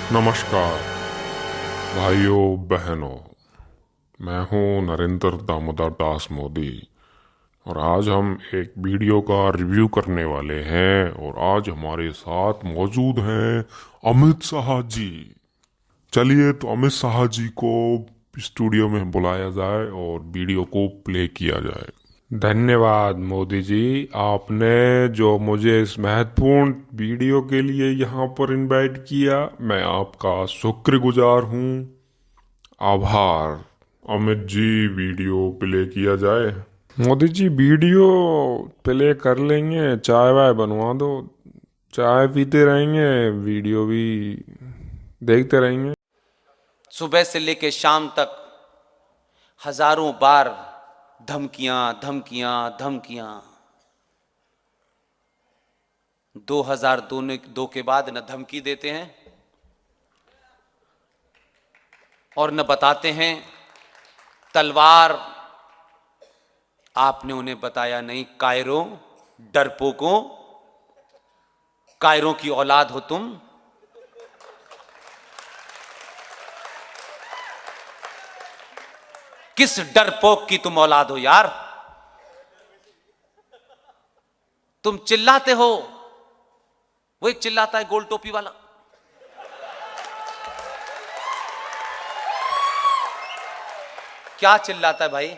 नमस्कार भाइयों बहनों, मैं हूं नरेंद्र दामोदर दास मोदी और आज हम एक वीडियो का रिव्यू करने वाले हैं। और आज हमारे साथ मौजूद हैं अमित शाह जी। चलिए तो अमित शाह जी को स्टूडियो में बुलाया जाए और वीडियो को प्ले किया जाए। धन्यवाद मोदी जी, आपने जो मुझे इस महत्वपूर्ण वीडियो के लिए यहाँ पर इनवाइट किया, मैं आपका शुक्रगुजार हूँ। आभार। अमित जी, वीडियो प्ले किया जाए। मोदी जी, वीडियो प्ले कर लेंगे, चाय वाय बनवा दो, चाय पीते रहेंगे, वीडियो भी देखते रहेंगे। सुबह से लेकर शाम तक हजारों बार धमकियां धमकियां धमकियां। 2002 के बाद न धमकी देते हैं और न बताते हैं तलवार। आपने उन्हें बताया नहीं, कायरों, डरपोकों, कायरों की औलाद हो तुम। किस डरपोक की तुम औलाद हो यार? तुम चिल्लाते हो, वो एक चिल्लाता है गोल टोपी वाला। क्या चिल्लाता है भाई?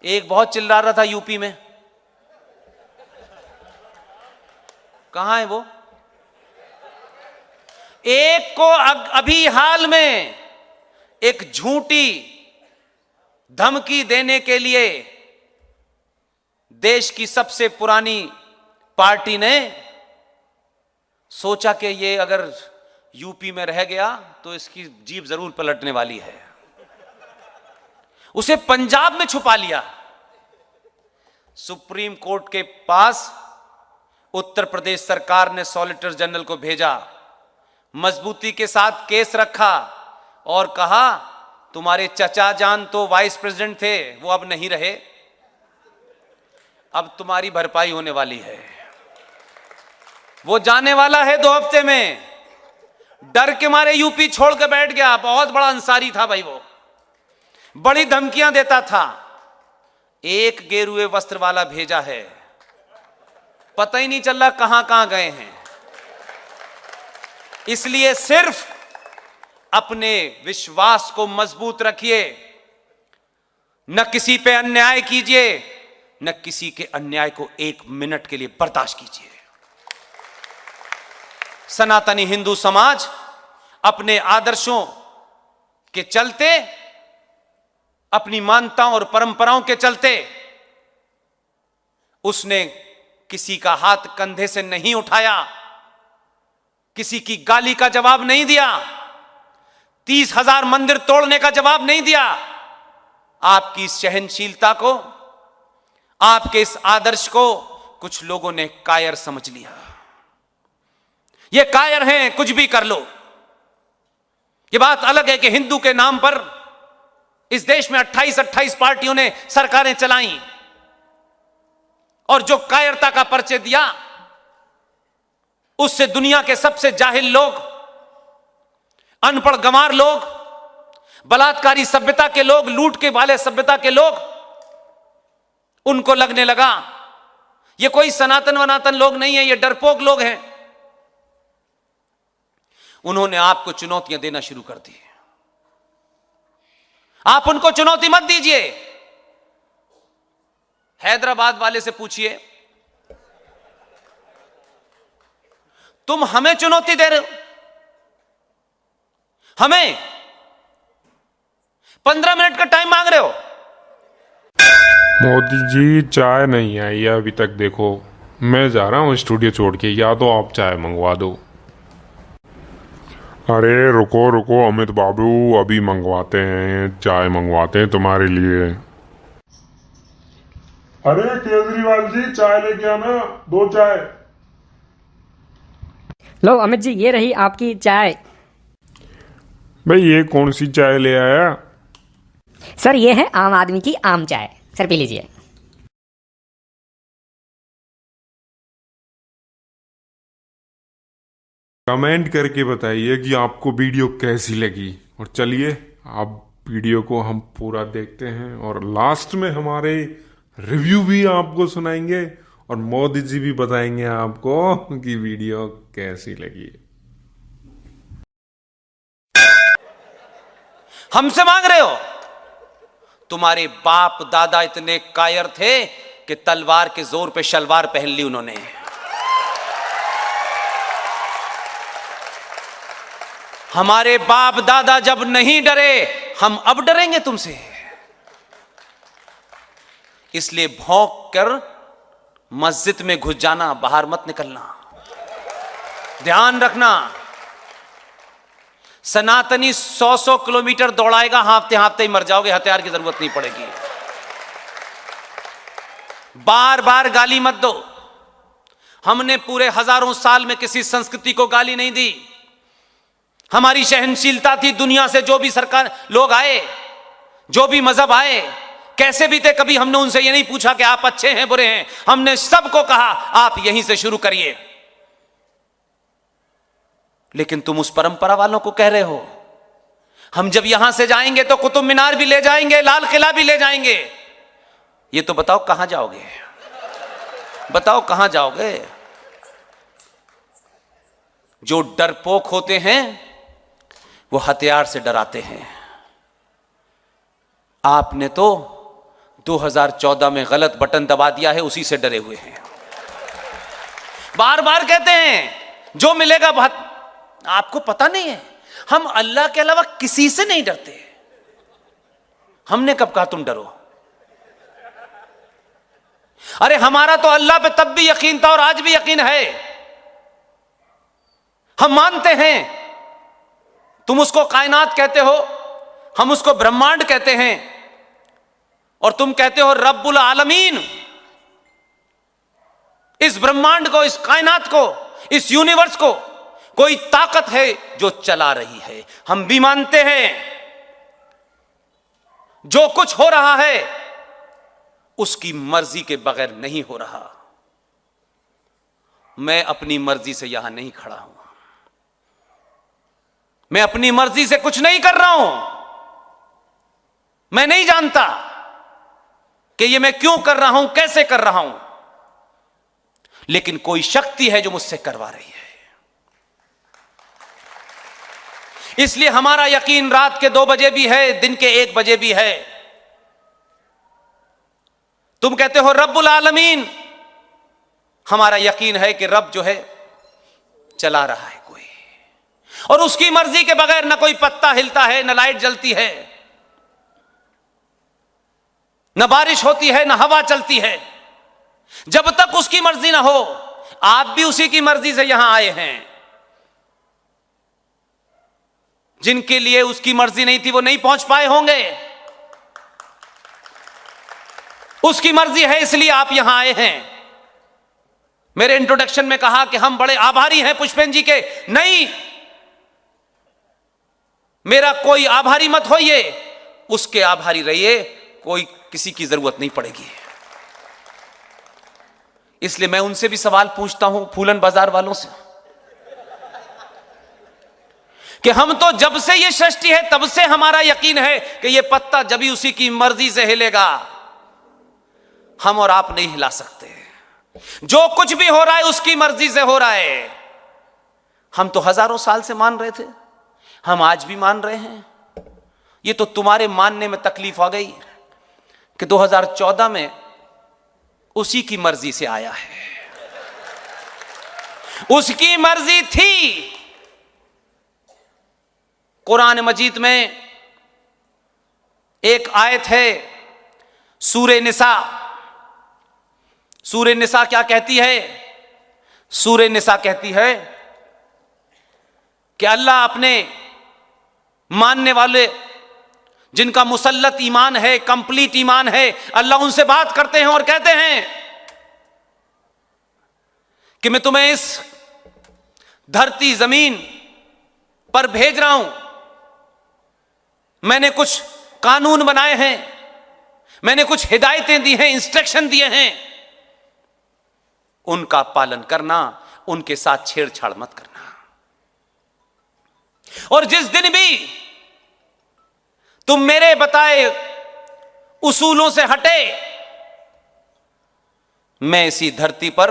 एक बहुत चिल्ला रहा था यूपी में, कहां है वो? एक को अभी हाल में एक झूठी धमकी देने के लिए देश की सबसे पुरानी पार्टी ने सोचा कि ये अगर यूपी में रह गया तो इसकी जीभ जरूर पलटने वाली है। उसे पंजाब में छुपा लिया। सुप्रीम कोर्ट के पास उत्तर प्रदेश सरकार ने सॉलिसिटर जनरल को भेजा, मजबूती के साथ केस रखा और कहा तुम्हारे चचा जान तो वाइस प्रेसिडेंट थे, वो अब नहीं रहे, अब तुम्हारी भरपाई होने वाली है। वो जाने वाला है 2 हफ्ते में। डर के मारे यूपी छोड़ के बैठ गया। बहुत बड़ा अंसारी था भाई, वो बड़ी धमकियां देता था। एक गेरुए वस्त्र वाला भेजा है, पता ही नहीं चल रहा कहां कहां गए हैं। इसलिए सिर्फ अपने विश्वास को मजबूत रखिए, न किसी पे अन्याय कीजिए, न किसी के अन्याय को 1 मिनट के लिए बर्दाश्त कीजिए। सनातनी हिंदू समाज अपने आदर्शों के चलते, अपनी मान्यताओं और परंपराओं के चलते उसने किसी का हाथ कंधे से नहीं उठाया, किसी की गाली का जवाब नहीं दिया, 30,000 मंदिर तोड़ने का जवाब नहीं दिया। आपकी सहनशीलता को, आपके इस आदर्श को कुछ लोगों ने कायर समझ लिया। ये कायर हैं, कुछ भी कर लो। ये बात अलग है कि हिंदू के नाम पर इस देश में 28 पार्टियों ने सरकारें चलाई और जो कायरता का परिचय दिया, उससे दुनिया के सबसे जाहिल लोग, अनपढ़ गंवार लोग, बलात्कारी सभ्यता के लोग, लूट के वाले सभ्यता के लोग, उनको लगने लगा ये कोई सनातन वनातन लोग नहीं है, ये डरपोक लोग हैं। उन्होंने आपको चुनौतियां देना शुरू कर दी। आप उनको चुनौती मत दीजिए। हैदराबाद वाले से पूछिए, तुम हमें चुनौती दे रहे हो? हमें 15 मिनट का टाइम मांग रहे हो? मोदी जी, चाय नहीं आई है अभी तक। देखो, मैं जा रहा हूँ स्टूडियो छोड़ के, या तो आप चाय मंगवा दो। अरे रुको रुको अमित बाबू, अभी मंगवाते हैं, चाय मंगवाते हैं तुम्हारे लिए। अरे केजरीवाल जी, चाय लेके आना, 2 चाय। लो अमित जी, ये रही आपकी चाय। भाई ये कौन सी चाय ले आया? सर ये है आम आदमी की आम चाय, सर पी लीजिए। कमेंट करके बताइए कि आपको वीडियो कैसी लगी। और चलिए आप वीडियो को हम पूरा देखते हैं और लास्ट में हमारे रिव्यू भी आपको सुनाएंगे और मोदी जी भी बताएंगे आपको कि वीडियो कैसी लगी। हमसे मांग रहे हो? तुम्हारे बाप दादा इतने कायर थे कि तलवार के जोर पे शलवार पहन ली उन्होंने। हमारे बाप दादा जब नहीं डरे, हम अब डरेंगे तुमसे? इसलिए भौंक कर मस्जिद में घुस जाना, बाहर मत निकलना। ध्यान रखना, सनातनी 100 किलोमीटर दौड़ाएगा, हाँफते हाँफते ही मर जाओगे, हथियार की जरूरत नहीं पड़ेगी। बार बार गाली मत दो। हमने पूरे हजारों साल में किसी संस्कृति को गाली नहीं दी। हमारी सहनशीलता थी। दुनिया से जो भी सरकार लोग आए, जो भी मजहब आए, कैसे भी थे, कभी हमने उनसे ये नहीं पूछा कि आप अच्छे हैं बुरे हैं। हमने सबको कहा आप यहीं से शुरू करिए। लेकिन तुम उस परंपरा वालों को कह रहे हो हम जब यहां से जाएंगे तो कुतुब मीनार भी ले जाएंगे, लाल किला भी ले जाएंगे। ये तो बताओ कहां जाओगे? बताओ कहां जाओगे? जो डरपोक होते हैं वो हथियार से डराते हैं। आपने तो 2014 में गलत बटन दबा दिया है, उसी से डरे हुए हैं। बार बार कहते हैं जो मिलेगा बहुत। आपको पता नहीं है हम अल्लाह के अलावा किसी से नहीं डरते। हमने कब कहा तुम डरो? अरे हमारा तो अल्लाह पे तब भी यकीन था और आज भी यकीन है। हम मानते हैं। तुम उसको कायनात कहते हो, हम उसको ब्रह्मांड कहते हैं, और तुम कहते हो रब्बुल आलमीन। इस ब्रह्मांड को, इस कायनात को, इस यूनिवर्स को कोई ताकत है जो चला रही है। हम भी मानते हैं जो कुछ हो रहा है उसकी मर्जी के बगैर नहीं हो रहा। मैं अपनी मर्जी से यहां नहीं खड़ा हूं। मैं अपनी मर्जी से कुछ नहीं कर रहा हूं। मैं नहीं जानता कि ये मैं क्यों कर रहा हूं, कैसे कर रहा हूं, लेकिन कोई शक्ति है जो मुझसे करवा रही है। इसलिए हमारा यकीन रात के 2 बजे भी है, दिन के 1 बजे भी है। तुम कहते हो रब्बुल आलमीन, हमारा यकीन है कि रब जो है चला रहा है कोई, और उसकी मर्जी के बगैर ना कोई पत्ता हिलता है, ना लाइट जलती है, ना बारिश होती है, ना हवा चलती है। जब तक उसकी मर्जी ना हो, आप भी उसी की मर्जी से यहां आए हैं। जिनके लिए उसकी मर्जी नहीं थी वो नहीं पहुंच पाए होंगे। उसकी मर्जी है इसलिए आप यहां आए हैं। मेरे इंट्रोडक्शन में कहा कि हम बड़े आभारी हैं पुष्पेंद्र जी के। नहीं, मेरा कोई आभारी मत होइए, उसके आभारी रहिए। कोई किसी की जरूरत नहीं पड़ेगी। इसलिए मैं उनसे भी सवाल पूछता हूं, फूलन बाजार वालों से, कि हम तो जब से ये सृष्टि है तब से हमारा यकीन है कि ये पत्ता जब ही उसी की मर्जी से हिलेगा, हम और आप नहीं हिला सकते। जो कुछ भी हो रहा है उसकी मर्जी से हो रहा है। हम तो हजारों साल से मान रहे थे, हम आज भी मान रहे हैं। ये तो तुम्हारे मानने में तकलीफ आ गई कि 2014 में उसी की मर्जी से आया है। उसकी मर्जी थी। कुरान मजीद में एक आयत है, सूरे निसा। सूरे निसा क्या कहती है? सूरे निसा कहती है कि अल्लाह अपने मानने वाले, जिनका मुसल्लत ईमान है, कंप्लीट ईमान है, अल्लाह उनसे बात करते हैं और कहते हैं कि मैं तुम्हें इस धरती जमीन पर भेज रहा हूं। मैंने कुछ कानून बनाए हैं, मैंने कुछ हिदायतें दी हैं, इंस्ट्रक्शन दिए हैं। उनका पालन करना, उनके साथ छेड़छाड़ मत करना। और जिस दिन भी तुम मेरे बताए उसूलों से हटे, मैं इसी धरती पर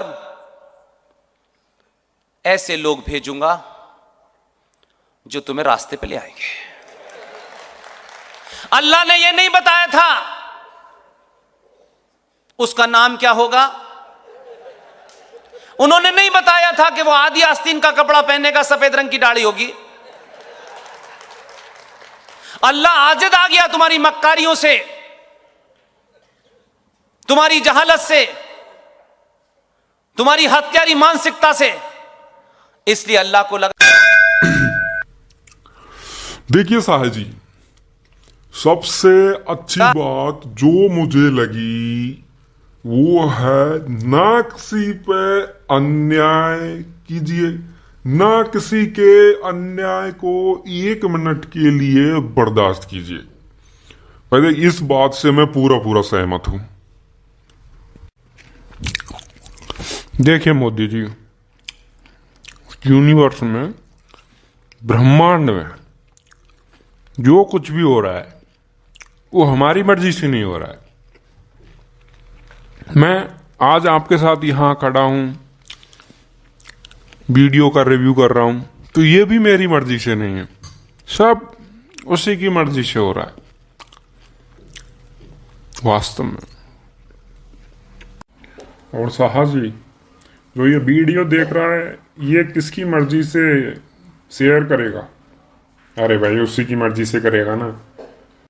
ऐसे लोग भेजूंगा जो तुम्हें रास्ते पे ले आएंगे। अल्लाह ने यह नहीं बताया था उसका नाम क्या होगा, उन्होंने नहीं बताया था कि वो आदि आस्तीन का कपड़ा पहनेगा, सफेद रंग की दाढ़ी होगी। अल्लाह आजिद आ गया तुम्हारी मक्कारियों से, तुम्हारी जहालत से, तुम्हारी हत्यारी मानसिकता से, इसलिए अल्लाह को लगा। देखिए साहब जी, सबसे अच्छी बात जो मुझे लगी वो है ना किसी पे अन्याय कीजिए, ना किसी के अन्याय को 1 मिनट के लिए बर्दाश्त कीजिए। पहले इस बात से मैं पूरा सहमत हूं। देखिए मोदी जी, यूनिवर्स में, ब्रह्मांड में जो कुछ भी हो रहा है वो हमारी मर्जी से नहीं हो रहा है। मैं आज आपके साथ यहां खड़ा हूं, वीडियो का रिव्यू कर रहा हूं, तो ये भी मेरी मर्जी से नहीं है, सब उसी की मर्जी से हो रहा है वास्तव में। और साहब जी, जो ये वीडियो देख रहा है ये किसकी मर्जी से शेयर करेगा? अरे भाई उसी की मर्जी से करेगा ना।